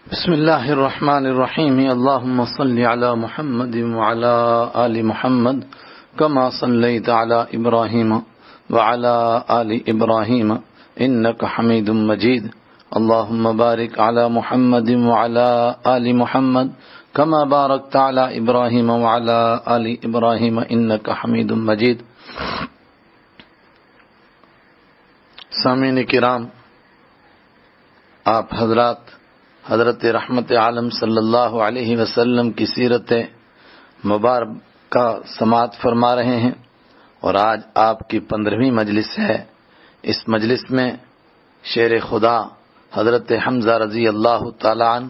بسم اللہ الرحمن الرحیم اللهم صل علی محمد وعلى آل محمد كما صلیت علی ابراہیم وعلى آل ابراہیم انک حمید مجید اللهم بارک علی محمد وعلى آل محمد كما بارکت علی ابراہیم وعلى آل ابراہیم انک حمید مجید۔ سامعین کرام، آپ حضرات حضرت رحمت عالم صلی اللہ علیہ وسلم کی سیرت مبارکہ سماعت فرما رہے ہیں، اور آج آپ کی 15ویں مجلس ہے۔ اس مجلس میں شیر خدا حضرت حمزہ رضی اللہ تعالیٰ عنہ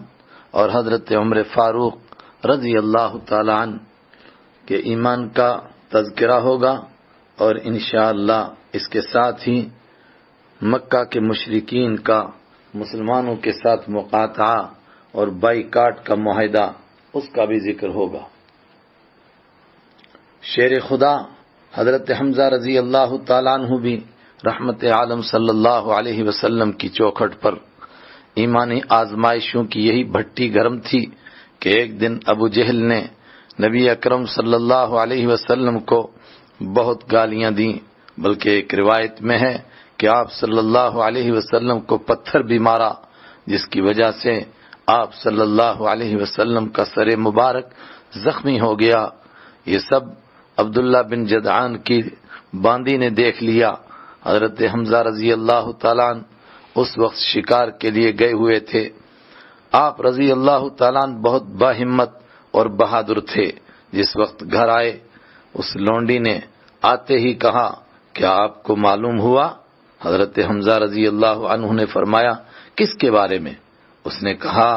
اور حضرت عمر فاروق رضی اللہ تعالیٰ عنہ کے ایمان کا تذکرہ ہوگا، اور انشاءاللہ اس کے ساتھ ہی مکہ کے مشرکین کا مسلمانوں کے ساتھ مقاطعہ اور بائیکاٹ کا معاہدہ، اس کا بھی ذکر ہوگا۔ شیر خدا حضرت حمزہ رضی اللہ تعالیٰ عنہ بھی رحمت عالم صلی اللہ علیہ وسلم کی چوکھٹ پر ایمانی آزمائشوں کی یہی بھٹی گرم تھی کہ ایک دن ابو جہل نے نبی اکرم صلی اللہ علیہ وسلم کو بہت گالیاں دیں، بلکہ ایک روایت میں ہے کہ آپ صلی اللہ علیہ وسلم کو پتھر بھی مارا، جس کی وجہ سے آپ صلی اللہ علیہ وسلم کا سر مبارک زخمی ہو گیا۔ یہ سب عبداللہ بن جدعان کی باندی نے دیکھ لیا۔ حضرت حمزہ رضی اللہ تعالیٰ عنہ اس وقت شکار کے لیے گئے ہوئے تھے۔ آپ رضی اللہ تعالیٰ عنہ بہت باہمت اور بہادر تھے۔ جس وقت گھر آئے، اس لونڈی نے آتے ہی کہا، کیا آپ کو معلوم ہوا؟ حضرت حمزہ رضی اللہ عنہ نے فرمایا، کس کے بارے میں؟ اس نے کہا،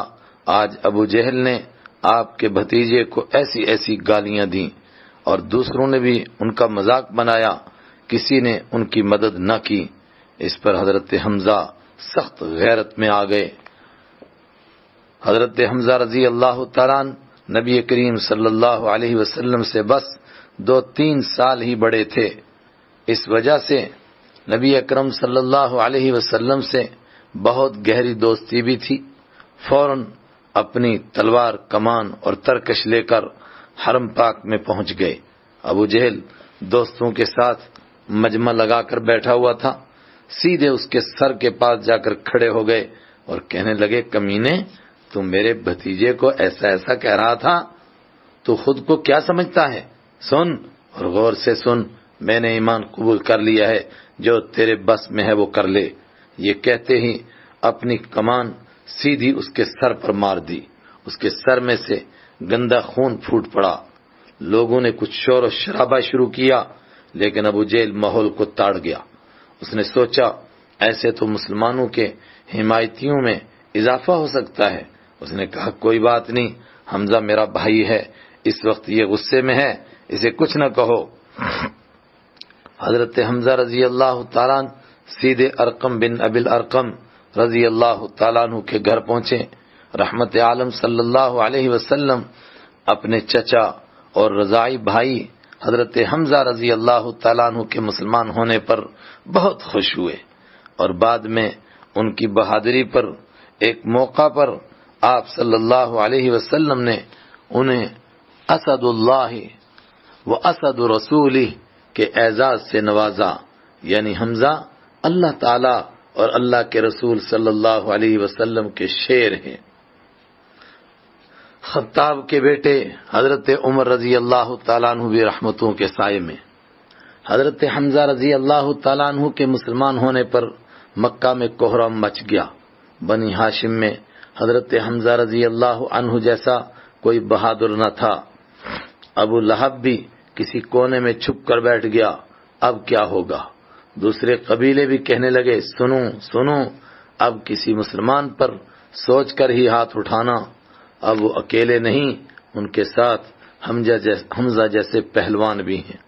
آج ابو جہل نے آپ کے بھتیجے کو ایسی ایسی گالیاں دیں، اور دوسروں نے بھی ان کا مذاق بنایا، کسی نے ان کی مدد نہ کی۔ اس پر حضرت حمزہ سخت غیرت میں آ گئے۔ حضرت حمزہ رضی اللہ تعالیٰ عنہ نبی کریم صلی اللہ علیہ وسلم سے بس 2-3 سال ہی بڑے تھے۔ اس وجہ سے نبی اکرم صلی اللہ علیہ وسلم سے بہت گہری دوستی بھی تھی۔ فوراً اپنی تلوار، کمان اور ترکش لے کر حرم پاک میں پہنچ گئے۔ ابو جہل دوستوں کے ساتھ مجمع لگا کر بیٹھا ہوا تھا، سیدھے اس کے سر کے پاس جا کر کھڑے ہو گئے اور کہنے لگے، کمینے، تو میرے بھتیجے کو ایسا ایسا کہہ رہا تھا، تو خود کو کیا سمجھتا ہے؟ سن اور غور سے سن، میں نے ایمان قبول کر لیا ہے، جو تیرے بس میں ہے وہ کر لے۔ یہ کہتے ہی اپنی کمان سیدھی اس کے سر پر مار دی۔ اس کے سر میں سے گندا خون پھوٹ پڑا۔ لوگوں نے کچھ شور و شرابہ شروع کیا، لیکن ابو جہل ماحول کو تاڑ گیا۔ اس نے سوچا، ایسے تو مسلمانوں کے حمایتیوں میں اضافہ ہو سکتا ہے۔ اس نے کہا، کوئی بات نہیں، حمزہ میرا بھائی ہے، اس وقت یہ غصے میں ہے، اسے کچھ نہ کہو۔ حضرت حمزہ رضی اللہ تعالیٰ عنہ سیدھے ارقم بن ابی الارقم رضی اللہ تعالیٰ عنہ کے گھر پہنچے۔ رحمت عالم صلی اللہ علیہ وسلم اپنے چچا اور رضاعی بھائی حضرت حمزہ رضی اللہ تعالیٰ عنہ کے مسلمان ہونے پر بہت خوش ہوئے، اور بعد میں ان کی بہادری پر ایک موقع پر آپ صلی اللہ علیہ وسلم نے انہیں اسد اللہ و اسد رسولہ کے اعزاز سے نوازا، یعنی حمزہ اللہ تعالی اور اللہ کے رسول صلی اللہ علیہ وسلم کے شیر ہیں۔ خطاب کے بیٹے حضرت عمر رضی اللہ تعالیٰ عنہ بھی رحمتوں کے سائے میں۔ حضرت حمزہ رضی اللہ تعالیٰ عنہ کے مسلمان ہونے پر مکہ میں کوہرام مچ گیا۔ بنی ہاشم میں حضرت حمزہ رضی اللہ عنہ جیسا کوئی بہادر نہ تھا۔ ابو لہب بھی کسی کونے میں چھپ کر بیٹھ گیا، اب کیا ہوگا؟ دوسرے قبیلے بھی کہنے لگے، سنو سنو، اب کسی مسلمان پر سوچ کر ہی ہاتھ اٹھانا۔ اب وہ اکیلے نہیں، ان کے ساتھ حمزہ جیسے پہلوان بھی ہیں۔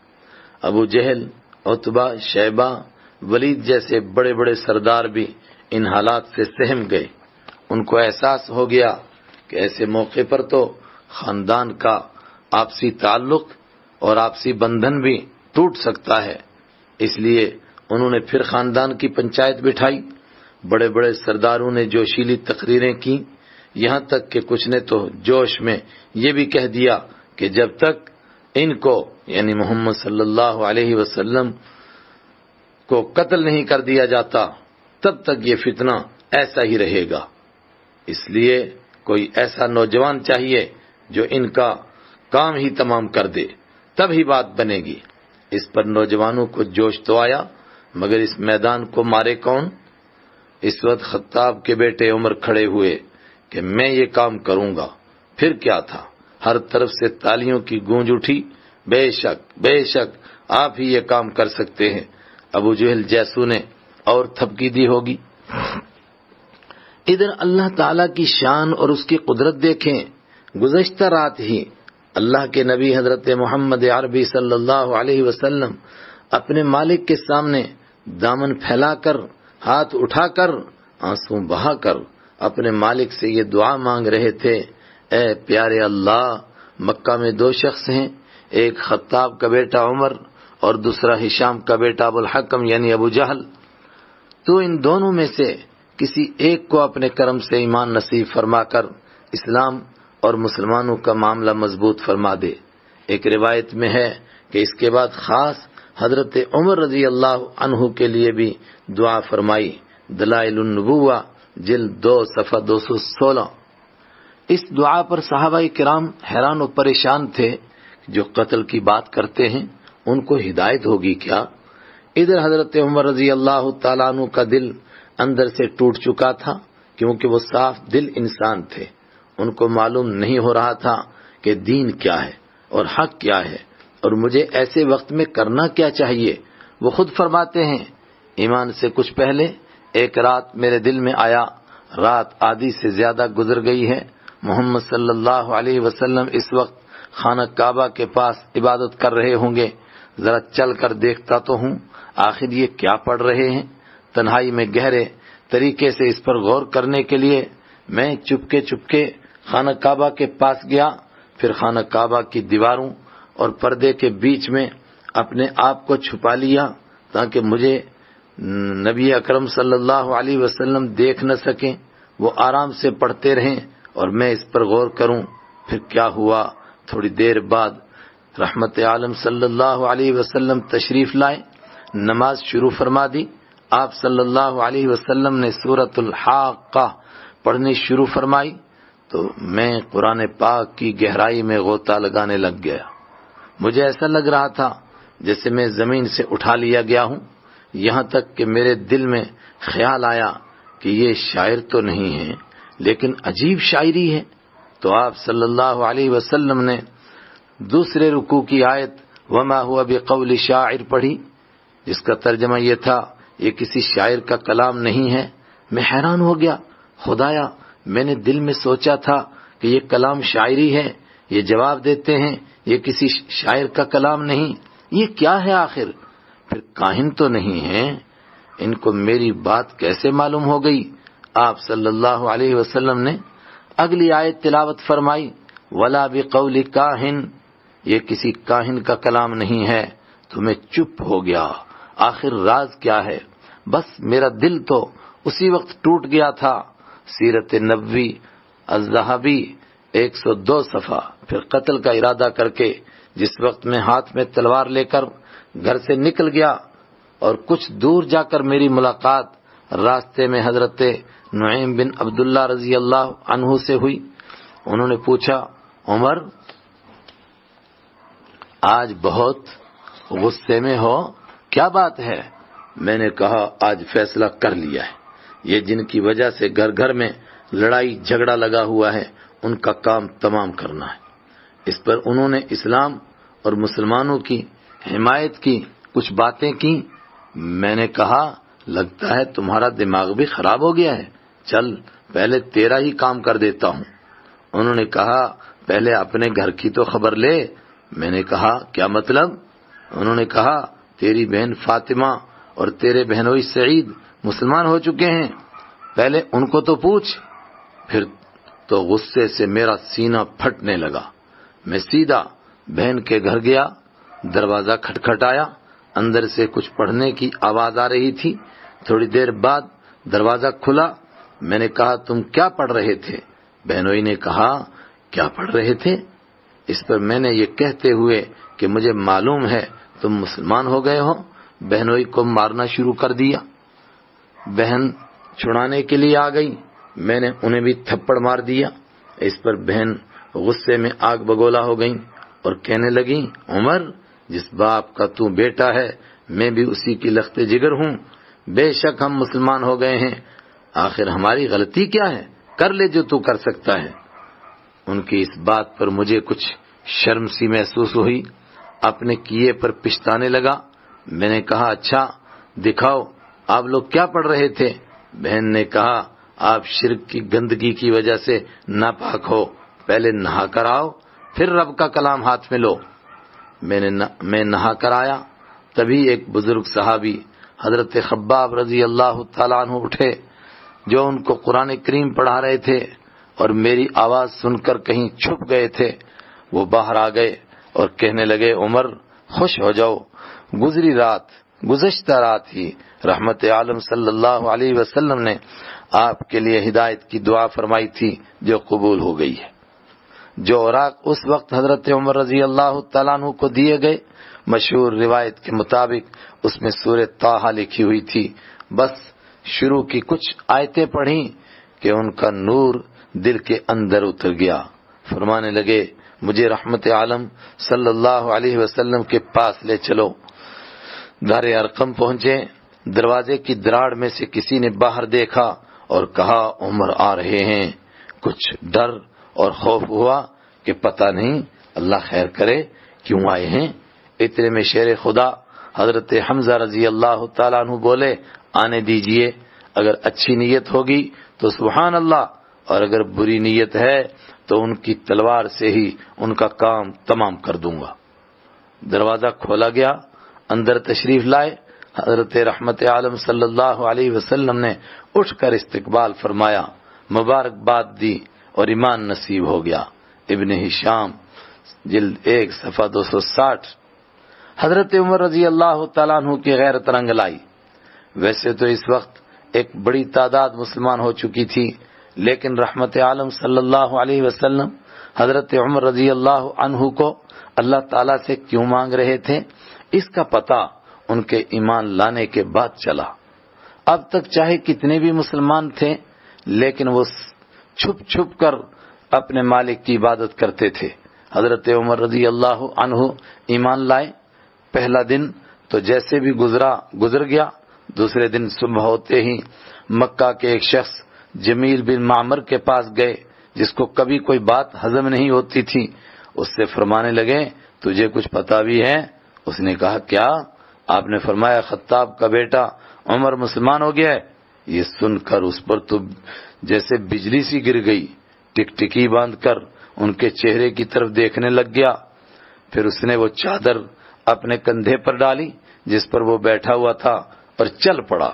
ابو جہل، عتبہ، شیبہ، ولید جیسے بڑے بڑے سردار بھی ان حالات سے سہم گئے۔ ان کو احساس ہو گیا کہ ایسے موقع پر تو خاندان کا آپسی تعلق اور آپسی بندھن بھی ٹوٹ سکتا ہے۔ اس لیے انہوں نے پھر خاندان کی پنچایت بٹھائی۔ بڑے بڑے سرداروں نے جوشیلی تقریریں کی یہاں تک کہ کچھ نے تو جوش میں یہ بھی کہہ دیا کہ جب تک ان کو یعنی محمد صلی اللہ علیہ وسلم کو قتل نہیں کر دیا جاتا تب تک یہ فتنہ ایسا ہی رہے گا۔ اس لیے کوئی ایسا نوجوان چاہیے جو ان کا کام ہی تمام کر دے، تب ہی بات بنے گی۔ اس پر نوجوانوں کو جوش تو آیا، مگر اس میدان کو مارے کون؟ اس وقت خطاب کے بیٹے عمر کھڑے ہوئے کہ میں یہ کام کروں گا۔ پھر کیا تھا، ہر طرف سے تالیوں کی گونج اٹھی، بے شک بے شک آپ ہی یہ کام کر سکتے ہیں۔ ابو جہل جیسو نے اور تھپکی دی ہوگی۔ ادھر اللہ تعالیٰ کی شان اور اس کی قدرت دیکھیں۔ گزشتہ رات ہی اللہ کے نبی حضرت محمد عربی صلی اللہ علیہ وسلم اپنے مالک کے سامنے دامن پھیلا کر، ہاتھ اٹھا کر، آنسو بہا کر اپنے مالک سے یہ دعا مانگ رہے تھے، اے پیارے اللہ، مکہ میں دو شخص ہیں، ایک خطاب کا بیٹا عمر اور دوسرا ہشام کا بیٹا ابو الحکم یعنی ابو جہل، تو ان دونوں میں سے کسی ایک کو اپنے کرم سے ایمان نصیب فرما کر اسلام اور مسلمانوں کا معاملہ مضبوط فرما دے۔ ایک روایت میں ہے کہ اس کے بعد خاص حضرت عمر رضی اللہ عنہ کے لیے بھی دعا فرمائی۔ دلائل النبوہ جلد 2 صفحہ 216۔ اس دعا پر صحابہ کرام حیران و پریشان تھے، جو قتل کی بات کرتے ہیں ان کو ہدایت ہوگی کیا؟ ادھر حضرت عمر رضی اللہ تعالیٰ عنہ کا دل اندر سے ٹوٹ چکا تھا، کیونکہ وہ صاف دل انسان تھے۔ ان کو معلوم نہیں ہو رہا تھا کہ دین کیا ہے اور حق کیا ہے، اور مجھے ایسے وقت میں کرنا کیا چاہیے۔ وہ خود فرماتے ہیں، ایمان سے کچھ پہلے ایک رات میرے دل میں آیا، رات آدھی سے زیادہ گزر گئی ہے، محمد صلی اللہ علیہ وسلم اس وقت خانہ کعبہ کے پاس عبادت کر رہے ہوں گے، ذرا چل کر دیکھتا تو ہوں آخر یہ کیا پڑھ رہے ہیں۔ تنہائی میں گہرے طریقے سے اس پر غور کرنے کے لیے میں چپکے خانہ کعبہ کے پاس گیا، پھر خانہ کعبہ کی دیواروں اور پردے کے بیچ میں اپنے آپ کو چھپا لیا تاکہ مجھے نبی اکرم صلی اللہ علیہ وسلم دیکھ نہ سکیں، وہ آرام سے پڑھتے رہیں اور میں اس پر غور کروں۔ پھر کیا ہوا، تھوڑی دیر بعد رحمت عالم صلی اللہ علیہ وسلم تشریف لائے، نماز شروع فرما دی۔ آپ صلی اللہ علیہ وسلم نے سورۃ الحاقہ پڑھنی شروع فرمائی تو میں قرآن پاک کی گہرائی میں غوطہ لگانے لگ گیا۔ مجھے ایسا لگ رہا تھا جیسے میں زمین سے اٹھا لیا گیا ہوں، یہاں تک کہ میرے دل میں خیال آیا کہ یہ شاعر تو نہیں ہے لیکن عجیب شاعری ہے۔ تو آپ صلی اللہ علیہ وسلم نے دوسرے رکوع کی آیت وما هو بقول شاعر پڑھی، جس کا ترجمہ یہ تھا یہ کسی شاعر کا کلام نہیں ہے۔ میں حیران ہو گیا، خدایا میں نے دل میں سوچا تھا کہ یہ کلام شاعری ہے، یہ جواب دیتے ہیں یہ کسی شاعر کا کلام نہیں، یہ کیا ہے آخر؟ پھر کاہن تو نہیں ہیں، ان کو میری بات کیسے معلوم ہو گئی؟ آپ صلی اللہ علیہ وسلم نے اگلی آیت تلاوت فرمائی ولا بقول کاہن، یہ کسی کاہن کا کلام نہیں ہے۔ تو میں چپ ہو گیا، آخر راز کیا ہے؟ بس میرا دل تو اسی وقت ٹوٹ گیا تھا۔ سیرت نبوی الذہبی 102 صفحہ۔ پھر قتل کا ارادہ کر کے جس وقت میں ہاتھ میں تلوار لے کر گھر سے نکل گیا اور کچھ دور جا کر میری ملاقات راستے میں حضرت نعیم بن عبداللہ رضی اللہ عنہ سے ہوئی۔ انہوں نے پوچھا، عمر آج بہت غصے میں ہو، کیا بات ہے؟ میں نے کہا آج فیصلہ کر لیا ہے، یہ جن کی وجہ سے گھر گھر میں لڑائی جھگڑا لگا ہوا ہے ان کا کام تمام کرنا ہے۔ اس پر انہوں نے اسلام اور مسلمانوں کی حمایت کی کچھ باتیں کی۔ میں نے کہا لگتا ہے تمہارا دماغ بھی خراب ہو گیا ہے، چل پہلے تیرا ہی کام کر دیتا ہوں۔ انہوں نے کہا پہلے اپنے گھر کی تو خبر لے۔ میں نے کہا کیا مطلب؟ انہوں نے کہا تیری بہن فاطمہ اور تیرے بہنوئی سعید مسلمان ہو چکے ہیں، پہلے ان کو تو پوچھ۔ پھر تو غصے سے میرا سینہ پھٹنے لگا۔ میں سیدھا بہن کے گھر گیا، دروازہ کھٹکھٹایا، اندر سے کچھ پڑھنے کی آواز آ رہی تھی۔ تھوڑی دیر بعد دروازہ کھلا، میں نے کہا تم کیا پڑھ رہے تھے؟ بہنوئی نے کہا کیا پڑھ رہے تھے؟ اس پر میں نے یہ کہتے ہوئے کہ مجھے معلوم ہے تم مسلمان ہو گئے ہو، بہنوئی کو مارنا شروع کر دیا۔ بہن چھڑانے کے لیے آ گئی، میں نے انہیں بھی تھپڑ مار دیا۔ اس پر بہن غصے میں آگ بگولا ہو گئی اور کہنے لگی، عمر، جس باپ کا تو بیٹا ہے میں بھی اسی کی لخت جگر ہوں، بے شک ہم مسلمان ہو گئے ہیں، آخر ہماری غلطی کیا ہے؟ کر لے جو تو کر سکتا ہے۔ ان کی اس بات پر مجھے کچھ شرم سی محسوس ہوئی، اپنے کیے پر پچھتانے لگا۔ میں نے کہا اچھا دکھاؤ آپ لوگ کیا پڑھ رہے تھے؟ بہن نے کہا آپ شرک کی گندگی کی وجہ سے ناپاک ہو، پہلے نہا کر آؤ پھر رب کا کلام ہاتھ میں لو۔ میں نہا کر آیا، تبھی ایک بزرگ صحابی حضرت خباب رضی اللہ تعالیٰ عنہ اٹھے جو ان کو قرآن کریم پڑھا رہے تھے اور میری آواز سن کر کہیں چھپ گئے تھے۔ وہ باہر آ گئے اور کہنے لگے، عمر خوش ہو جاؤ، گزشتہ رات ہی رحمت عالم صلی اللہ علیہ وسلم نے آپ کے لیے ہدایت کی دعا فرمائی تھی جو قبول ہو گئی ہے۔ جو اوراق اس وقت حضرت عمر رضی اللہ تعالیٰ عنہ کو دیے گئے، مشہور روایت کے مطابق اس میں سورہ طٰہٰ لکھی ہوئی تھی۔ بس شروع کی کچھ آیتیں پڑھیں کہ ان کا نور دل کے اندر اتر گیا۔ فرمانے لگے، مجھے رحمت عالم صلی اللہ علیہ وسلم کے پاس لے چلو۔ دار ارقم پہنچے، دروازے کی دراڑ میں سے کسی نے باہر دیکھا اور کہا عمر آ رہے ہیں۔ کچھ ڈر اور خوف ہوا کہ پتہ نہیں اللہ خیر کرے کیوں آئے ہیں۔ اتنے میں شیر خدا حضرت حمزہ رضی اللہ تعالیٰ عنہ بولے، آنے دیجئے، اگر اچھی نیت ہوگی تو سبحان اللہ، اور اگر بری نیت ہے تو ان کی تلوار سے ہی ان کا کام تمام کر دوں گا۔ دروازہ کھولا گیا، اندر تشریف لائے۔ حضرت رحمت عالم صلی اللہ علیہ وسلم نے اٹھ کر استقبال فرمایا، مبارکباد دی اور ایمان نصیب ہو گیا۔ ابن ہشام جلد 1 صفحہ 260۔ حضرت عمر رضی اللہ تعالیٰ عنہ کی غیرت رنگ لائی۔ ویسے تو اس وقت ایک بڑی تعداد مسلمان ہو چکی تھی، لیکن رحمت عالم صلی اللہ علیہ وسلم حضرت عمر رضی اللہ عنہ کو اللہ تعالیٰ سے کیوں مانگ رہے تھے، اس کا پتہ ان کے ایمان لانے کے بعد چلا۔ اب تک چاہے کتنے بھی مسلمان تھے، لیکن وہ چھپ چھپ کر اپنے مالک کی عبادت کرتے تھے۔ حضرت عمر رضی اللہ عنہ ایمان لائے۔ پہلا دن تو جیسے بھی گزر گیا۔ دوسرے دن صبح ہوتے ہی مکہ کے ایک شخص جمیل بن معمر کے پاس گئے، جس کو کبھی کوئی بات ہضم نہیں ہوتی تھی۔ اس سے فرمانے لگے، تجھے کچھ پتہ بھی ہے؟ اس نے کہا کیا؟ آپ نے فرمایا خطاب کا بیٹا عمر مسلمان ہو گیا ہے۔ یہ سن کر اس پر تو جیسے بجلی سی گر گئی، ٹکٹکی باندھ کر ان کے چہرے کی طرف دیکھنے لگ گیا۔ پھر اس نے وہ چادر اپنے کندھے پر ڈالی جس پر وہ بیٹھا ہوا تھا اور چل پڑا۔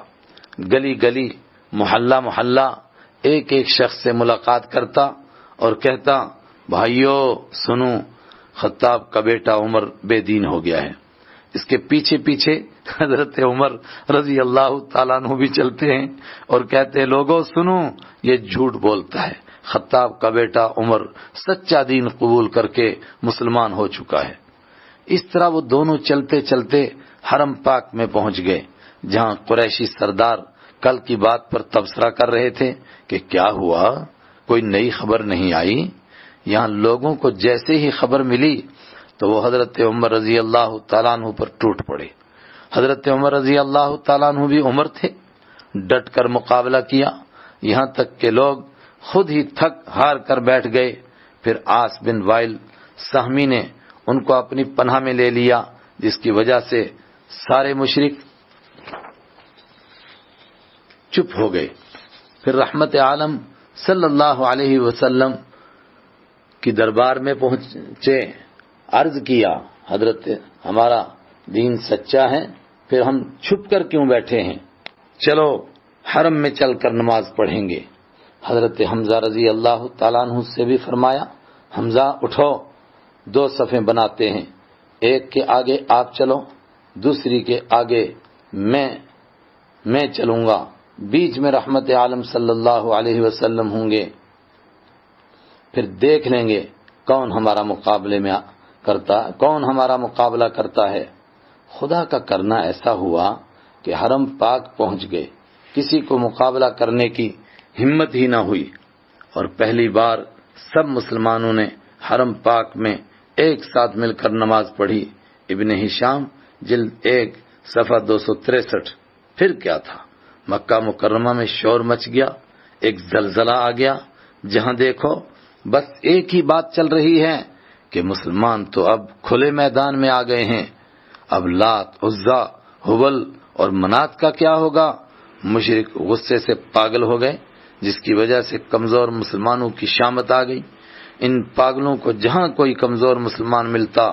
گلی گلی، محلہ محلہ، ایک ایک شخص سے ملاقات کرتا اور کہتا، بھائیو سنو، خطاب کا بیٹا عمر بے دین ہو گیا ہے۔ اس کے پیچھے پیچھے حضرت عمر رضی اللہ تعالیٰ عنہ بھی چلتے ہیں اور کہتے ہیں، لوگوں سنو، یہ جھوٹ بولتا ہے، خطاب کا بیٹا عمر سچا دین قبول کر کے مسلمان ہو چکا ہے۔ اس طرح وہ دونوں چلتے چلتے حرم پاک میں پہنچ گئے، جہاں قریشی سردار کل کی بات پر تبصرہ کر رہے تھے کہ کیا ہوا، کوئی نئی خبر نہیں آئی۔ یہاں لوگوں کو جیسے ہی خبر ملی تو وہ حضرت عمر رضی اللہ تعالیٰ عنہ پر ٹوٹ پڑے۔ حضرت عمر رضی اللہ تعالیٰ عنہ بھی عمر تھے، ڈٹ کر مقابلہ کیا، یہاں تک کہ لوگ خود ہی تھک ہار کر بیٹھ گئے۔ پھر عاص بن وائل سہمی نے ان کو اپنی پناہ میں لے لیا، جس کی وجہ سے سارے مشرک چپ ہو گئے۔ پھر رحمت عالم صلی اللہ علیہ وسلم کی دربار میں پہنچے، عرض کیا، حضرت ہمارا دین سچا ہے، پھر ہم چھپ کر کیوں بیٹھے ہیں؟ چلو حرم میں چل کر نماز پڑھیں گے۔ حضرت حمزہ رضی اللہ تعالیٰ عنہ سے بھی فرمایا، حمزہ اٹھو، 2 صفیں بناتے ہیں، ایک کے آگے آپ چلو، دوسری کے آگے میں چلوں گا، بیچ میں رحمت عالم صلی اللہ علیہ وسلم ہوں گے۔ پھر دیکھ لیں گے کون ہمارا مقابلہ کرتا ہے۔ خدا کا کرنا ایسا ہوا کہ حرم پاک پہنچ گئے، کسی کو مقابلہ کرنے کی ہمت ہی نہ ہوئی، اور پہلی بار سب مسلمانوں نے حرم پاک میں ایک ساتھ مل کر نماز پڑھی۔ ابن ہشام جلد 1 صفحہ 263۔ پھر کیا تھا، مکہ مکرمہ میں شور مچ گیا، ایک زلزلہ آ گیا، جہاں دیکھو بس ایک ہی بات چل رہی ہے کہ مسلمان تو اب کھلے میدان میں آ گئے ہیں، اب لات، عزا، حبل اور منات کا کیا ہوگا؟ مشرک غصے سے پاگل ہو گئے، جس کی وجہ سے کمزور مسلمانوں کی شامت آ گئی۔ ان پاگلوں کو جہاں کوئی کمزور مسلمان ملتا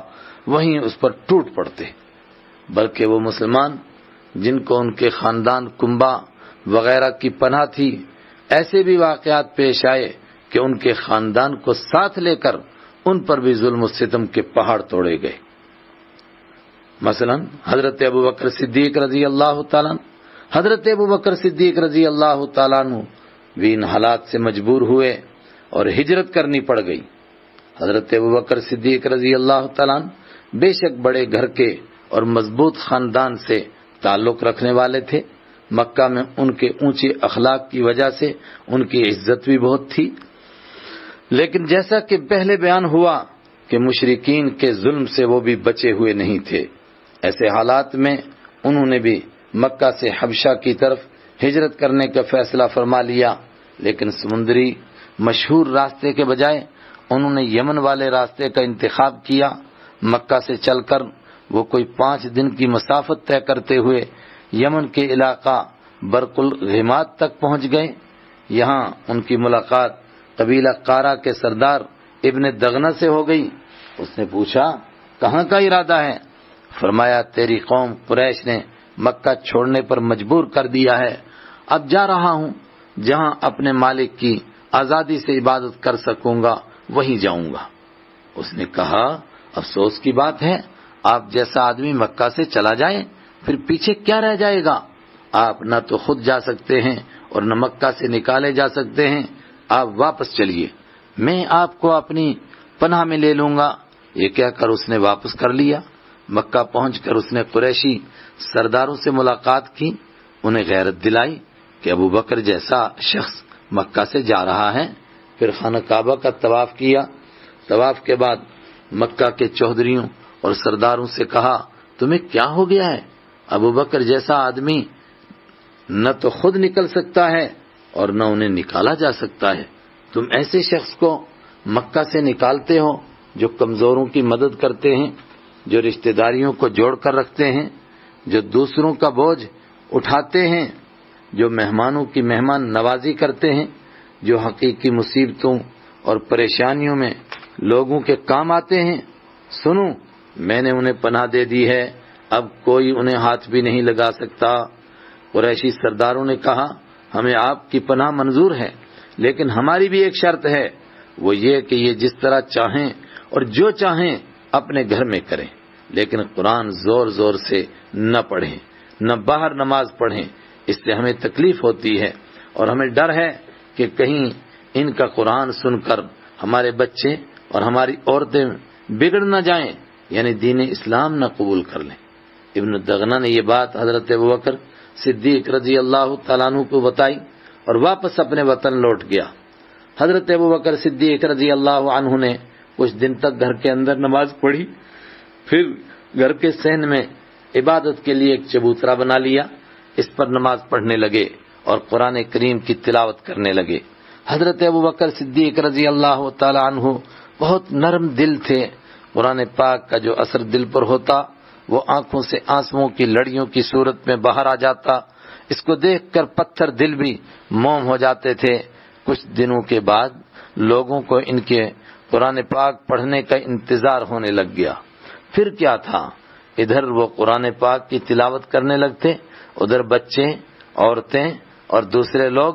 وہیں اس پر ٹوٹ پڑتے، بلکہ وہ مسلمان جن کو ان کے خاندان کنبا وغیرہ کی پناہ تھی، ایسے بھی واقعات پیش آئے کہ ان کے خاندان کو ساتھ لے کر ان پر بھی ظلم و ستم کے پہاڑ توڑے گئے۔ مثلا حضرت ابوبکر صدیق رضی اللہ تعالیٰ عنہ بھی ان حالات سے مجبور ہوئے اور ہجرت کرنی پڑ گئی۔ حضرت ابوبکر صدیق رضی اللہ تعالیٰ عنہ بے شک بڑے گھر کے اور مضبوط خاندان سے تعلق رکھنے والے تھے، مکہ میں ان کے اونچے اخلاق کی وجہ سے ان کی عزت بھی بہت تھی، لیکن جیسا کہ پہلے بیان ہوا کہ مشرکین کے ظلم سے وہ بھی بچے ہوئے نہیں تھے۔ ایسے حالات میں انہوں نے بھی مکہ سے حبشہ کی طرف ہجرت کرنے کا فیصلہ فرما لیا، لیکن سمندری مشہور راستے کے بجائے انہوں نے یمن والے راستے کا انتخاب کیا۔ مکہ سے چل کر وہ کوئی 5 دن کی مسافت طے کرتے ہوئے یمن کے علاقہ برق الغماد تک پہنچ گئے۔ یہاں ان کی ملاقات قبیلہ قارہ کے سردار ابن دغنہ سے ہو گئی۔ اس نے پوچھا، کہاں کا ارادہ ہے؟ فرمایا، تیری قوم قریش نے مکہ چھوڑنے پر مجبور کر دیا ہے، اب جا رہا ہوں، جہاں اپنے مالک کی آزادی سے عبادت کر سکوں گا وہیں جاؤں گا۔ اس نے کہا، افسوس کی بات ہے، آپ جیسا آدمی مکہ سے چلا جائے پھر پیچھے کیا رہ جائے گا؟ آپ نہ تو خود جا سکتے ہیں اور نہ مکہ سے نکالے جا سکتے ہیں، آپ واپس چلیے، میں آپ کو اپنی پناہ میں لے لوں گا۔ یہ کہہ کر اس نے واپس کر لیا۔ مکہ پہنچ کر اس نے قریشی سرداروں سے ملاقات کی، انہیں غیرت دلائی کہ ابوبکر جیسا شخص مکہ سے جا رہا ہے۔ پھر خانہ کعبہ کا طواف کیا۔ طواف کے بعد مکہ کے چودھریوں اور سرداروں سے کہا، تمہیں کیا ہو گیا ہے؟ ابوبکر جیسا آدمی نہ تو خود نکل سکتا ہے اور نہ انہیں نکالا جا سکتا ہے، تم ایسے شخص کو مکہ سے نکالتے ہو جو کمزوروں کی مدد کرتے ہیں، جو رشتہ داریوں کو جوڑ کر رکھتے ہیں، جو دوسروں کا بوجھ اٹھاتے ہیں، جو مہمانوں کی مہمان نوازی کرتے ہیں، جو حقیقی مصیبتوں اور پریشانیوں میں لوگوں کے کام آتے ہیں۔ سنو، میں نے انہیں پناہ دے دی ہے، اب کوئی انہیں ہاتھ بھی نہیں لگا سکتا۔ قریشی سرداروں نے کہا، ہمیں آپ کی پناہ منظور ہے، لیکن ہماری بھی ایک شرط ہے، وہ یہ کہ یہ جس طرح چاہیں اور جو چاہیں اپنے گھر میں کریں، لیکن قرآن زور زور سے نہ پڑھیں، نہ باہر نماز پڑھیں، اس سے ہمیں تکلیف ہوتی ہے اور ہمیں ڈر ہے کہ کہیں ان کا قرآن سن کر ہمارے بچے اور ہماری عورتیں بگڑ نہ جائیں، یعنی دین اسلام نہ قبول کر لیں۔ ابن دغنہ نے یہ بات حضرت ابوبکر صدیق رضی اللہ تعالیٰ عنہ کو بتائی اور واپس اپنے وطن لوٹ گیا۔ حضرت ابوبکر صدیق رضی اللہ عنہ نے کچھ دن تک گھر کے اندر نماز پڑھی، پھر گھر کے صحن میں عبادت کے لیے ایک چبوترا بنا لیا، اس پر نماز پڑھنے لگے اور قرآن کریم کی تلاوت کرنے لگے۔ حضرت ابوبکر صدیق رضی اللہ تعالی عنہ بہت نرم دل تھے، قرآن پاک کا جو اثر دل پر ہوتا وہ آنکھوں سے آنسوؤں کی لڑیوں کی صورت میں باہر آ جاتا، اس کو دیکھ کر پتھر دل بھی موم ہو جاتے تھے۔ کچھ دنوں کے بعد لوگوں کو ان کے قرآن پاک پڑھنے کا انتظار ہونے لگ گیا۔ پھر کیا تھا، ادھر وہ قرآن پاک کی تلاوت کرنے لگتے، ادھر بچے، عورتیں اور دوسرے لوگ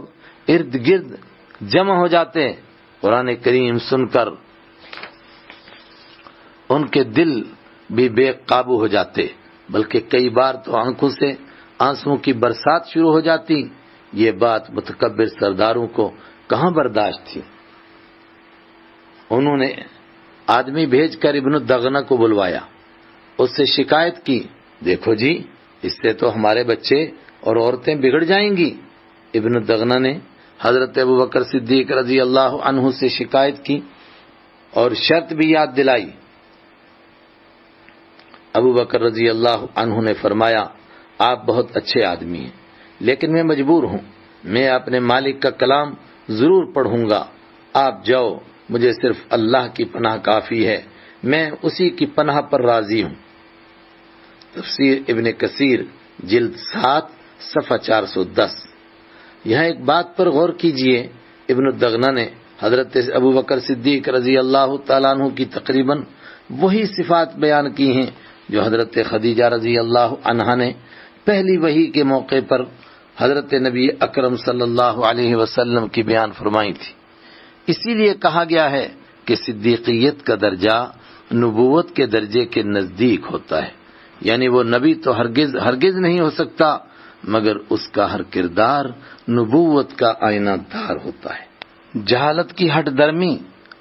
ارد گرد جمع ہو جاتے، قرآن کریم سن کر ان کے دل بھی بے قابو ہو جاتے، بلکہ کئی بار تو آنکھوں سے آنسوؤں کی برسات شروع ہو جاتی۔ یہ بات متکبر سرداروں کو کہاں برداشت تھی۔ انہوں نے آدمی بھیج کر ابن الدغنہ کو بلوایا، اس سے شکایت کی، دیکھو جی اس سے تو ہمارے بچے اور عورتیں بگڑ جائیں گی۔ ابن الدغنہ نے حضرت ابوبکر صدیق رضی اللہ عنہ سے شکایت کی اور شرط بھی یاد دلائی۔ ابوبکر رضی اللہ عنہ نے فرمایا، آپ بہت اچھے آدمی ہیں، لیکن میں مجبور ہوں، میں اپنے مالک کا کلام ضرور پڑھوں گا، آپ جاؤ، مجھے صرف اللہ کی پناہ کافی ہے، میں اسی کی پناہ پر راضی ہوں۔ تفسیر ابن کثیر جلد 7 صفحہ 410۔ یہاں ایک بات پر غور کیجئے، ابن الدغنہ نے حضرت ابوبکر صدیق رضی اللہ تعالیٰ عنہ کی تقریباً وہی صفات بیان کی ہیں جو حضرت خدیجہ رضی اللہ عنہا نے پہلی وحی کے موقع پر حضرت نبی اکرم صلی اللہ علیہ وسلم کی بیان فرمائی تھی۔ اسی لیے کہا گیا ہے کہ صدیقیت کا درجہ نبوت کے درجے کے نزدیک ہوتا ہے، یعنی وہ نبی تو ہرگز نہیں ہو سکتا، مگر اس کا ہر کردار نبوت کا آئینہ دار ہوتا ہے۔ جہالت کی ہٹ درمی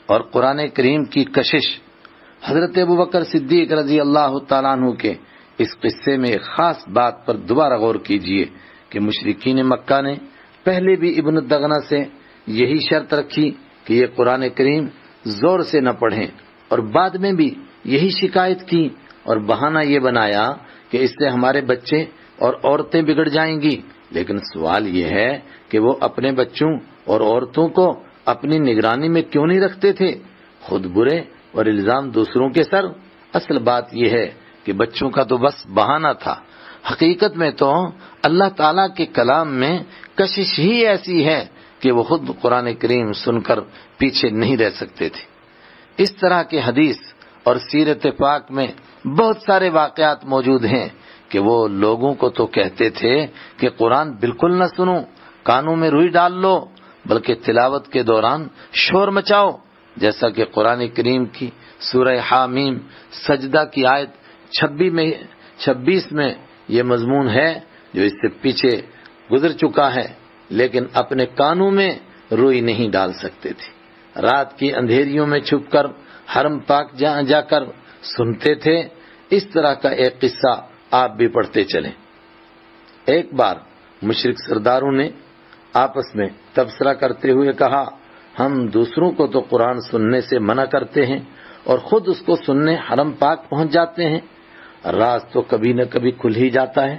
اور قرآن کریم کی کشش۔ حضرت ابوبکر صدیق رضی اللہ تعالیٰ عنہ کے اس قصے میں ایک خاص بات پر دوبارہ غور کیجئے کہ مشرکین مکہ نے پہلے بھی ابن الدغنہ سے یہی شرط رکھی کہ یہ قرآن کریم زور سے نہ پڑھیں، اور بعد میں بھی یہی شکایت کی اور بہانہ یہ بنایا کہ اس سے ہمارے بچے اور عورتیں بگڑ جائیں گی۔ لیکن سوال یہ ہے کہ وہ اپنے بچوں اور عورتوں کو اپنی نگرانی میں کیوں نہیں رکھتے تھے؟ خود برے اور الزام دوسروں کے سر۔ اصل بات یہ ہے کہ بچوں کا تو بس بہانہ تھا، حقیقت میں تو اللہ تعالیٰ کے کلام میں کشش ہی ایسی ہے کہ وہ خود قرآن کریم سن کر پیچھے نہیں رہ سکتے تھے۔ اس طرح کے حدیث اور سیرت پاک میں بہت سارے واقعات موجود ہیں کہ وہ لوگوں کو تو کہتے تھے کہ قرآن بالکل نہ سنو، کانوں میں روئی ڈال لو، بلکہ تلاوت کے دوران شور مچاؤ، جیسا کہ قرآن کریم کی سورہ حامیم سجدہ کی آیت 26 میں یہ مضمون ہے جو اس سے پیچھے گزر چکا ہے، لیکن اپنے کانوں میں روئی نہیں ڈال سکتے تھے۔ رات کی اندھیریوں میں چھپ کر حرم پاک جا کر سنتے تھے۔ اس طرح کا ایک قصہ آپ بھی پڑھتے چلیں۔ ایک بار مشرک سرداروں نے آپس میں تبصرہ کرتے ہوئے کہا، ہم دوسروں کو تو قرآن سننے سے منع کرتے ہیں اور خود اس کو سننے حرم پاک پہنچ جاتے ہیں، راز تو کبھی نہ کبھی کھل ہی جاتا ہے،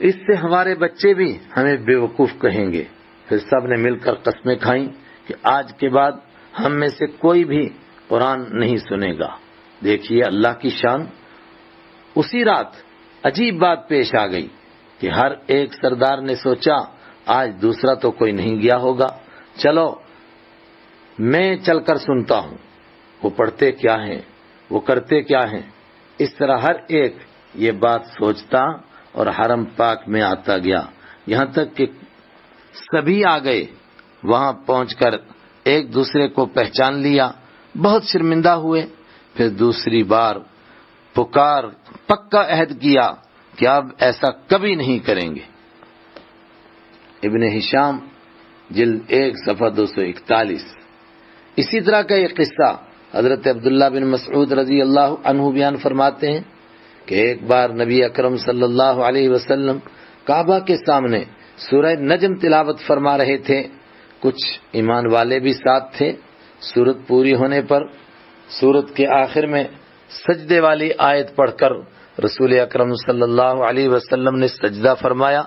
اس سے ہمارے بچے بھی ہمیں بیوقوف کہیں گے۔ پھر سب نے مل کر قسمیں کھائیں کہ آج کے بعد ہم میں سے کوئی بھی قرآن نہیں سنے گا۔ دیکھیے اللہ کی شان۔ اسی رات عجیب بات پیش آ گئی کہ ہر ایک سردار نے سوچا آج دوسرا تو کوئی نہیں گیا ہوگا، چلو میں چل کر سنتا ہوں، وہ پڑھتے کیا ہیں، وہ کرتے کیا ہیں۔ اس طرح ہر ایک یہ بات سوچتا اور حرم پاک میں آتا گیا، یہاں تک کہ سبھی آ گئے۔ وہاں پہنچ کر ایک دوسرے کو پہچان لیا، بہت شرمندہ ہوئے۔ پھر دوسری بار پکا عہد کیا کہ اب ایسا کبھی نہیں کریں گے۔ ابن ہشام جلد 1 صفحہ 241۔ اسی طرح کا ایک قصہ حضرت عبداللہ بن مسعود رضی اللہ عنہ بیان فرماتے ہیں کہ ایک بار نبی اکرم صلی اللہ علیہ وسلم کعبہ کے سامنے سورہ نجم تلاوت فرما رہے تھے، کچھ ایمان والے بھی ساتھ تھے۔ سورت پوری ہونے پر سورت کے آخر میں سجدے والی آیت پڑھ کر رسول اکرم صلی اللہ علیہ وسلم نے سجدہ فرمایا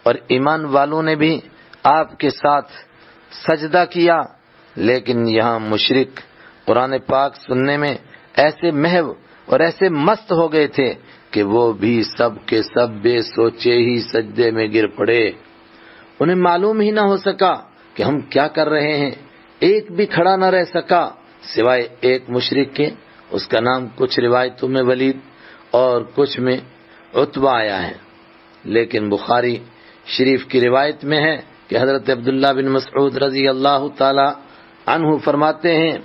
اور ایمان والوں نے بھی آپ کے ساتھ سجدہ کیا، لیکن یہاں مشرک قرآن پاک سننے میں ایسے محو اور ایسے مست ہو گئے تھے کہ وہ بھی سب کے سب بے سوچے ہی سجدے میں گر پڑے۔ انہیں معلوم ہی نہ ہو سکا کہ ہم کیا کر رہے ہیں، ایک بھی کھڑا نہ رہ سکا سوائے ایک مشرک کے، اس کا نام کچھ روایتوں میں ولید اور کچھ میں عتبہ آیا ہے، لیکن بخاری شریف کی روایت میں ہے کہ حضرت عبداللہ بن مسعود رضی اللہ تعالی عنہ فرماتے ہیں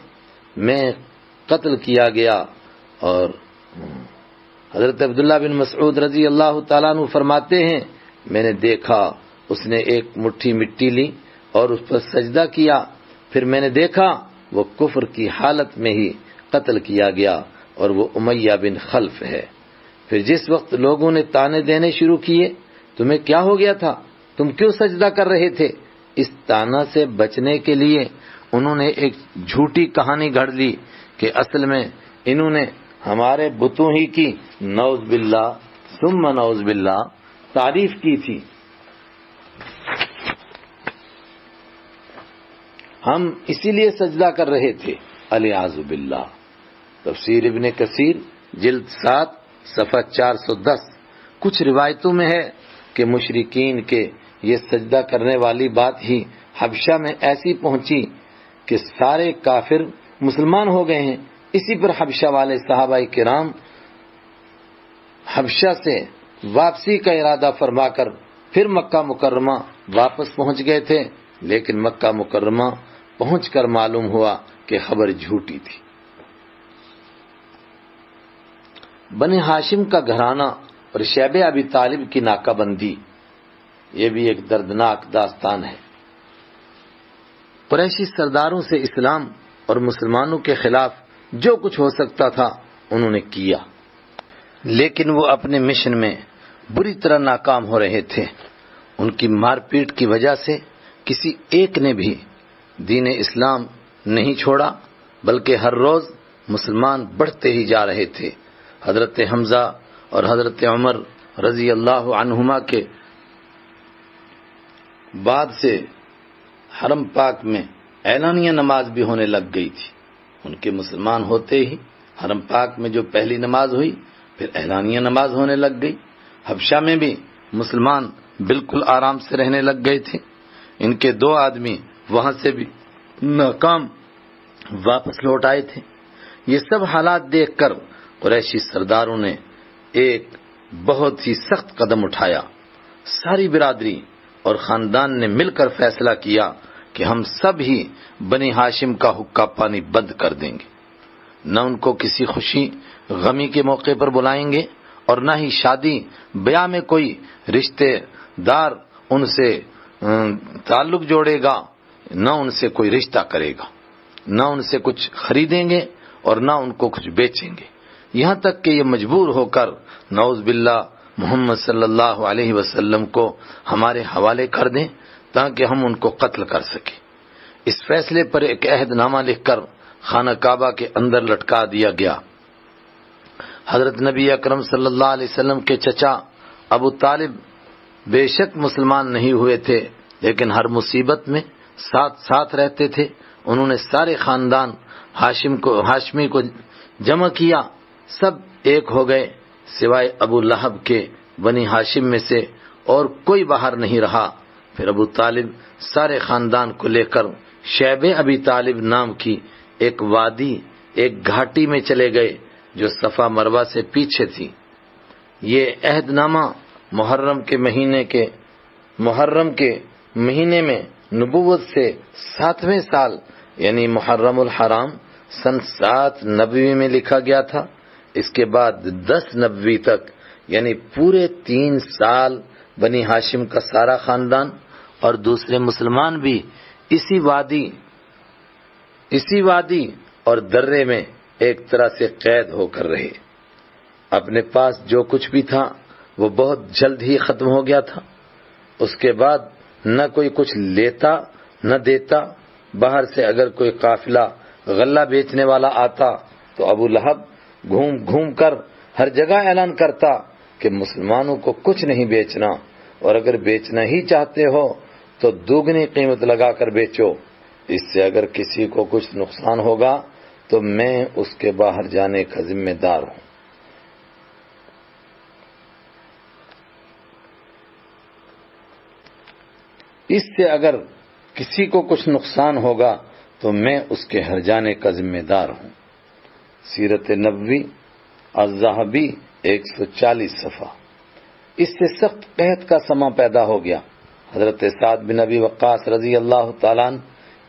میں قتل کیا گیا، اور حضرت عبداللہ بن مسعود رضی اللہ تعالیٰ عنہ فرماتے ہیں میں نے دیکھا اس نے ایک مٹھی مٹی لی اور اس پر سجدہ کیا، پھر میں نے دیکھا وہ کفر کی حالت میں ہی قتل کیا گیا اور وہ امیہ بن خلف ہے۔ پھر جس وقت لوگوں نے تانے دینے شروع کیے، تمہیں کیا ہو گیا تھا، تم کیوں سجدہ کر رہے تھے، اس تانا سے بچنے کے لیے انہوں نے ایک جھوٹی کہانی گھڑ لی کہ اصل میں انہوں نے ہمارے بتوں ہی کی نعوذ باللہ ثم نعوذ باللہ تعریف کی تھی۔ ہم اسی لیے سجدہ کر رہے تھے، الیاذ باللہ۔ تفسیر ابن کثیر جلد 7 صفحہ 410۔ کچھ روایتوں میں ہے کہ مشرکین کے یہ سجدہ کرنے والی بات ہی حبشہ میں ایسی پہنچی کہ سارے کافر مسلمان ہو گئے ہیں۔ اسی پر حبشہ والے صحابہ کرام حبشہ سے واپسی کا ارادہ فرما کر پھر مکہ مکرمہ واپس پہنچ گئے تھے، لیکن مکہ مکرمہ پہنچ کر معلوم ہوا کہ خبر جھوٹی تھی۔ بنی ہاشم کا گھرانہ اور شیبہ ابی طالب کی ناکہ بندی، یہ بھی ایک دردناک داستان ہے۔ قریشی سرداروں سے اسلام اور مسلمانوں کے خلاف جو کچھ ہو سکتا تھا انہوں نے کیا، لیکن وہ اپنے مشن میں بری طرح ناکام ہو رہے تھے۔ ان کی مار پیٹ کی وجہ سے کسی ایک نے بھی دین اسلام نہیں چھوڑا، بلکہ ہر روز مسلمان بڑھتے ہی جا رہے تھے۔ حضرت حمزہ اور حضرت عمر رضی اللہ عنہما کے بعد سے حرم پاک میں اعلانیہ نماز بھی ہونے لگ گئی تھی۔ ان کے مسلمان ہوتے ہی حرم پاک میں جو پہلی نماز ہوئی، پھر اعلانیہ نماز ہونے لگ گئی۔ حبشہ میں بھی مسلمان بالکل آرام سے رہنے لگ گئے تھے۔ ان کے 2 آدمی وہاں سے بھی ناکام واپس لوٹ آئے تھے۔ یہ سب حالات دیکھ کر قریشی سرداروں نے ایک بہت ہی سخت قدم اٹھایا۔ ساری برادری اور خاندان نے مل کر فیصلہ کیا کہ ہم سب ہی بنی ہاشم کا حقہ پانی بند کر دیں گے، نہ ان کو کسی خوشی غمی کے موقع پر بلائیں گے، اور نہ ہی شادی بیاہ میں کوئی رشتے دار ان سے تعلق جوڑے گا، نہ ان سے کوئی رشتہ کرے گا، نہ ان سے کچھ خریدیں گے اور نہ ان کو کچھ بیچیں گے، یہاں تک کہ یہ مجبور ہو کر نعوذ باللہ محمد صلی اللہ علیہ وسلم کو ہمارے حوالے کر دیں تاکہ ہم ان کو قتل کر سکیں۔ اس فیصلے پر ایک عہد نامہ لکھ کر خانہ کعبہ کے اندر لٹکا دیا گیا۔ حضرت نبی اکرم صلی اللہ علیہ وسلم کے چچا ابو طالب بے شک مسلمان نہیں ہوئے تھے، لیکن ہر مصیبت میں ساتھ ساتھ رہتے تھے۔ انہوں نے سارے خاندان ہاشمی کو جمع کیا، سب ایک ہو گئے، سوائے ابو لہب کے بنی ہاشم میں سے اور کوئی باہر نہیں رہا۔ پھر ابو طالب سارے خاندان کو لے کر شیبہ ابی طالب نام کی ایک وادی، ایک گھاٹی میں چلے گئے جو صفا مروہ سے پیچھے تھی۔ یہ عہد نامہ محرم کے مہینے میں نبوت سے 7ویں سال یعنی محرم الحرام سن 7 نبوی میں لکھا گیا تھا۔ اس کے بعد 10 نبوی تک یعنی پورے 3 سال بنی ہاشم کا سارا خاندان اور دوسرے مسلمان بھی اسی وادی اور درے میں ایک طرح سے قید ہو کر رہے۔ اپنے پاس جو کچھ بھی تھا وہ بہت جلد ہی ختم ہو گیا تھا۔ اس کے بعد نہ کوئی کچھ لیتا نہ دیتا۔ باہر سے اگر کوئی قافلہ غلہ بیچنے والا آتا تو ابو لہب گھوم گھوم کر ہر جگہ اعلان کرتا کہ مسلمانوں کو کچھ نہیں بیچنا، اور اگر بیچنا ہی چاہتے ہو تو دوگنی قیمت لگا کر بیچو، اس سے اگر کسی کو کچھ نقصان ہوگا تو میں اس کے باہر جانے کا ذمہ دار ہوں۔ اس سے اگر کسی کو کچھ نقصان ہوگا تو میں اس کے ہر جانے کا ذمہ دار ہوں۔ سیرت نبوی الذہبی 140 صفحہ۔ اس سے سخت قحط کا سما پیدا ہو گیا۔ حضرت سعد بن ابی وقاص رضی اللہ تعالیٰ عنہ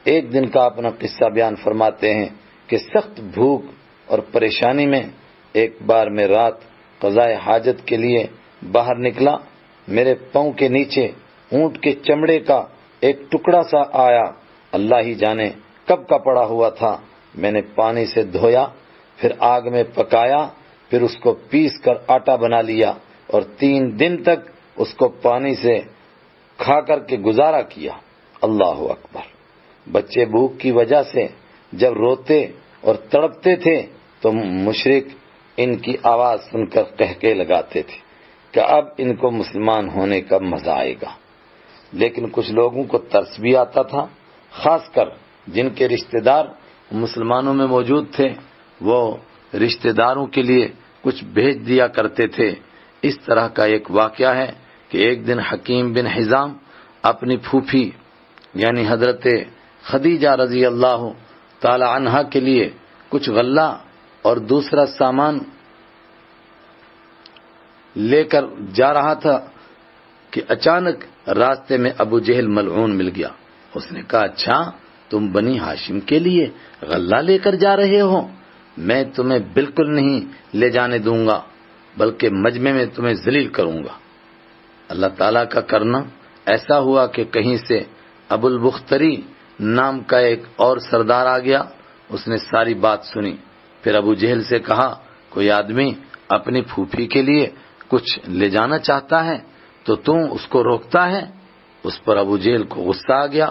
ایک دن کا اپنا قصہ بیان فرماتے ہیں کہ سخت بھوک اور پریشانی میں ایک بار میں رات قضائے حاجت کے لیے باہر نکلا۔ میرے پاؤں کے نیچے اونٹ کے چمڑے کا ایک ٹکڑا سا آیا، اللہ ہی جانے کب کا پڑا ہوا تھا، میں نے پانی سے دھویا، پھر آگ میں پکایا، پھر اس کو پیس کر آٹا بنا لیا اور 3 دن تک اس کو پانی سے کھا کر کے گزارا کیا۔ اللہ اکبر۔ بچے بھوک کی وجہ سے جب روتے اور تڑپتے تھے تو مشرک ان کی آواز سن کر قہقہے لگاتے تھے کہ اب ان کو مسلمان ہونے کا مزہ آئے گا۔ لیکن کچھ لوگوں کو ترس بھی آتا تھا، خاص کر جن کے رشتہ دار مسلمانوں میں موجود تھے، وہ رشتہ داروں کے لیے کچھ بھیج دیا کرتے تھے۔ اس طرح کا ایک واقعہ ہے کہ ایک دن حکیم بن حزام اپنی پھوپھی یعنی حضرت خدیجہ رضی اللہ تعالی عنہا کے لیے کچھ غلہ اور دوسرا سامان لے کر جا رہا تھا کہ اچانک راستے میں ابو جہل ملعون مل گیا۔ اس نے کہا، اچھا تم بنی ہاشم کے لیے غلہ لے کر جا رہے ہو؟ میں تمہیں بالکل نہیں لے جانے دوں گا، بلکہ مجمع میں تمہیں ذلیل کروں گا۔ اللہ تعالیٰ کا کرنا ایسا ہوا کہ کہیں سے ابو البختری نام کا ایک اور سردار آ گیا۔ اس نے ساری بات سنی، پھر ابو جہل سے کہا، کوئی آدمی اپنی پھوپھی کے لیے کچھ لے جانا چاہتا ہے تو تم اس کو روکتا ہے؟ اس پر ابو جہل کو غصہ آ گیا،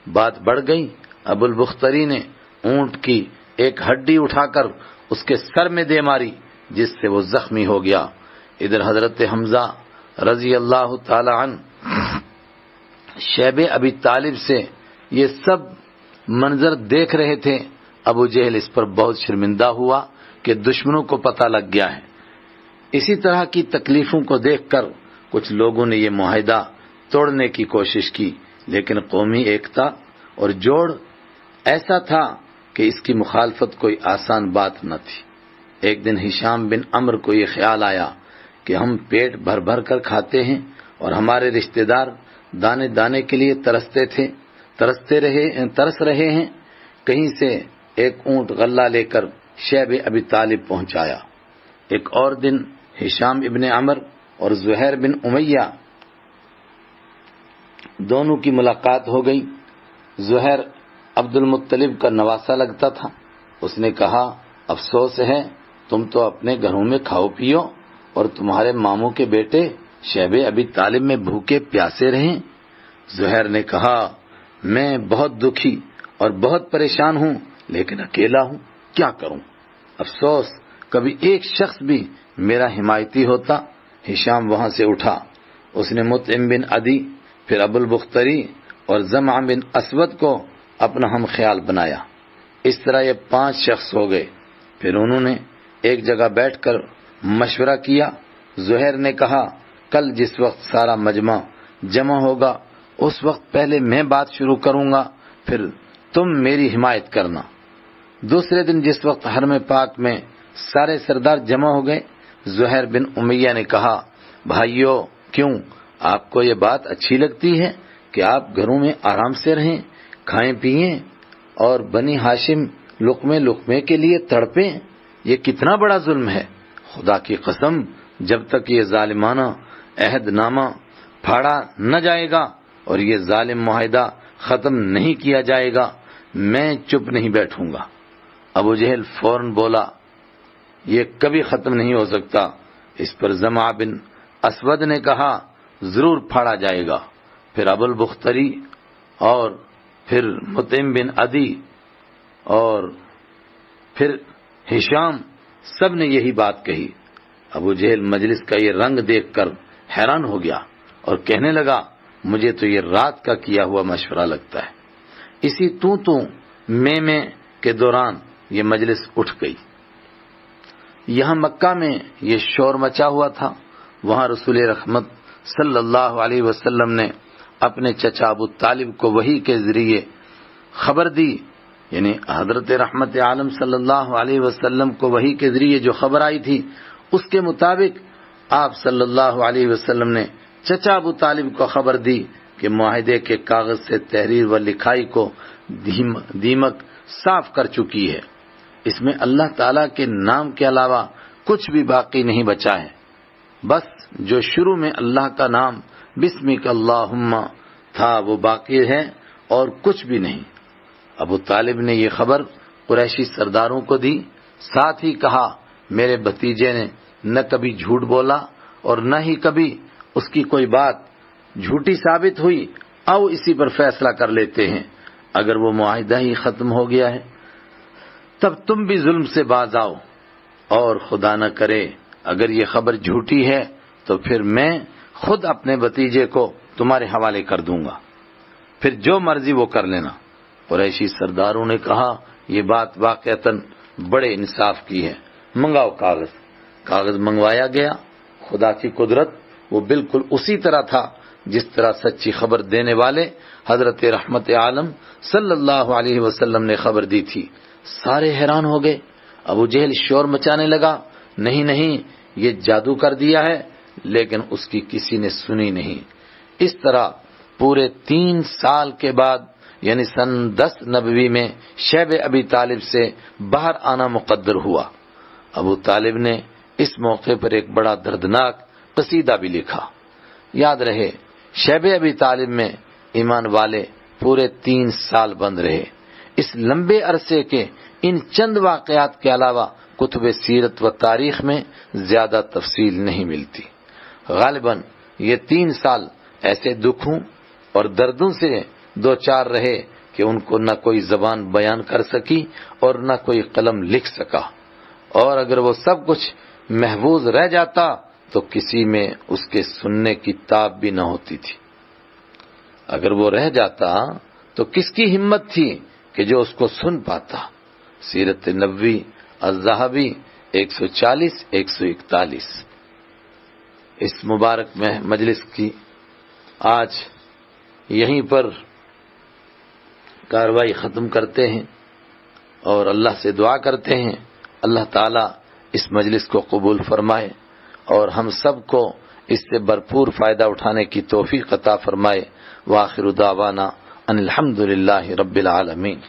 بات بڑھ گئی۔ ابو البختری نے اونٹ کی ایک ہڈی اٹھا کر اس کے سر میں دے ماری، جس سے وہ زخمی ہو گیا۔ ادھر حضرت حمزہ رضی اللہ تعالی عنہ شیب ابی طالب سے یہ سب منظر دیکھ رہے تھے۔ ابو جہل اس پر بہت شرمندہ ہوا کہ دشمنوں کو پتہ لگ گیا ہے۔ اسی طرح کی تکلیفوں کو دیکھ کر کچھ لوگوں نے یہ معاہدہ توڑنے کی کوشش کی، لیکن قومی ایکتا اور جوڑ ایسا تھا کہ اس کی مخالفت کوئی آسان بات نہ تھی۔ ایک دن ہشام بن عمرو کو یہ خیال آیا کہ ہم پیٹ بھر بھر کر کھاتے ہیں اور ہمارے رشتہ دار دانے دانے کے لیے ترس رہے ہیں، کہیں سے ایک اونٹ غلہ لے کر شیب ابی طالب پہنچایا۔ ایک اور دن ہشام ابن عمرو اور زہیر بن امیہ دونوں کی ملاقات ہو گئی۔ زہیر عبد المطلب کا نواسہ لگتا تھا۔ اس نے کہا، افسوس ہے تم تو اپنے گھروں میں کھاؤ پیو اور تمہارے ماموں کے بیٹے شیب ابی طالب میں بھوکے پیاسے رہیں۔ زہیر نے کہا، میں بہت دکھی اور بہت پریشان ہوں، لیکن اکیلا ہوں، کیا کروں؟ افسوس کبھی ایک شخص بھی میرا حمایتی ہوتا۔ ہشام وہاں سے اٹھا، اس نے مطعم بن عدی، پھر ابو البختری اور زمع بن اسود کو اپنا ہم خیال بنایا۔ اس طرح یہ 5 شخص ہو گئے۔ پھر انہوں نے ایک جگہ بیٹھ کر مشورہ کیا۔ زہیر نے کہا، کل جس وقت سارا مجمع جمع ہوگا اس وقت پہلے میں بات شروع کروں گا، پھر تم میری حمایت کرنا۔ دوسرے دن جس وقت حرم پاک میں سارے سردار جمع ہو گئے، زہیر بن امیہ نے کہا، بھائیو، کیوں آپ کو یہ بات اچھی لگتی ہے کہ آپ گھروں میں آرام سے رہیں، کھائیں پیئیں اور بنی ہاشم لقمے لقمے کے لیے تڑپیں؟ یہ کتنا بڑا ظلم ہے۔ خدا کی قسم، جب تک یہ ظالمانہ عہد نامہ پھاڑا نہ جائے گا اور یہ ظالم معاہدہ ختم نہیں کیا جائے گا، میں چپ نہیں بیٹھوں گا۔ ابو جہل فوراً بولا، یہ کبھی ختم نہیں ہو سکتا۔ اس پر زمع بن اسود نے کہا، ضرور پھاڑا جائے گا۔ پھر ابو البختری اور پھر مطعم بن عدی اور پھر ہشام سب نے یہی بات کہی۔ ابو جہل مجلس کا یہ رنگ دیکھ کر حیران ہو گیا اور کہنے لگا، مجھے تو یہ رات کا کیا ہوا مشورہ لگتا ہے۔ اسی تو میں کے دوران یہ مجلس اٹھ گئی۔ یہاں مکہ میں یہ شور مچا ہوا تھا۔ وہاں رسول رحمت صلی اللہ علیہ وسلم نے اپنے چچا ابو طالب کو وحی کے ذریعے خبر دی، یعنی حضرت رحمت عالم صلی اللہ علیہ وسلم کو وحی کے ذریعے جو خبر آئی تھی اس کے مطابق آپ صلی اللہ علیہ وسلم نے چچا ابو طالب کو خبر دی کہ معاہدے کے کاغذ سے تحریر و لکھائی کو دیمک صاف کر چکی ہے۔ اس میں اللہ تعالیٰ کے نام کے علاوہ کچھ بھی باقی نہیں بچا ہے، بس جو شروع میں اللہ کا نام بسمک اللہم تھا وہ باقی ہے اور کچھ بھی نہیں۔ ابو طالب نے یہ خبر قریشی سرداروں کو دی، ساتھ ہی کہا میرے بھتیجے نے نہ کبھی جھوٹ بولا اور نہ ہی کبھی اس کی کوئی بات جھوٹی ثابت ہوئی، آؤ اسی پر فیصلہ کر لیتے ہیں، اگر وہ معاہدہ ہی ختم ہو گیا ہے تب تم بھی ظلم سے باز آؤ، اور خدا نہ کرے اگر یہ خبر جھوٹی ہے تو پھر میں خود اپنے بھتیجے کو تمہارے حوالے کر دوں گا، پھر جو مرضی وہ کر لینا۔ قریشی سرداروں نے کہا یہ بات واقعتاً بڑے انصاف کی ہے، منگاؤ کاغذ منگوایا گیا۔ خدا کی قدرت وہ بالکل اسی طرح تھا جس طرح سچی خبر دینے والے حضرت رحمت عالم صلی اللہ علیہ وسلم نے خبر دی تھی۔ سارے حیران ہو گئے۔ ابو جہل شور مچانے لگا، نہیں یہ جادو کر دیا ہے، لیکن اس کی کسی نے سنی نہیں۔ اس طرح پورے 3 سال کے بعد یعنی سن 10 نبوی میں شیب ابی طالب سے باہر آنا مقدر ہوا۔ ابو طالب نے اس موقع پر ایک بڑا دردناک قصیدہ بھی لکھا۔ یاد رہے شیب ابی طالب میں ایمان والے پورے 3 سال بند رہے۔ اس لمبے عرصے کے ان چند واقعات کے علاوہ کتب سیرت و تاریخ میں زیادہ تفصیل نہیں ملتی۔ غالباً یہ 3 سال ایسے دکھوں اور دردوں سے دوچار رہے کہ ان کو نہ کوئی زبان بیان کر سکی اور نہ کوئی قلم لکھ سکا، اور اگر وہ سب کچھ محفوظ رہ جاتا تو کسی میں اس کے سننے کی تاب بھی نہ ہوتی تھی۔ اگر وہ رہ جاتا تو کس کی ہمت تھی کہ جو اس کو سن پاتا۔ سیرت نبوی الذہبی 140-141۔ اس مبارک میں مجلس کی آج یہیں پر کاروائی ختم کرتے ہیں اور اللہ سے دعا کرتے ہیں اللہ تعالیٰ اس مجلس کو قبول فرمائے اور ہم سب کو اس سے بھرپور فائدہ اٹھانے کی توفیق عطا فرمائے۔ وآخر دعوانا ان الحمد للہ رب العالمین۔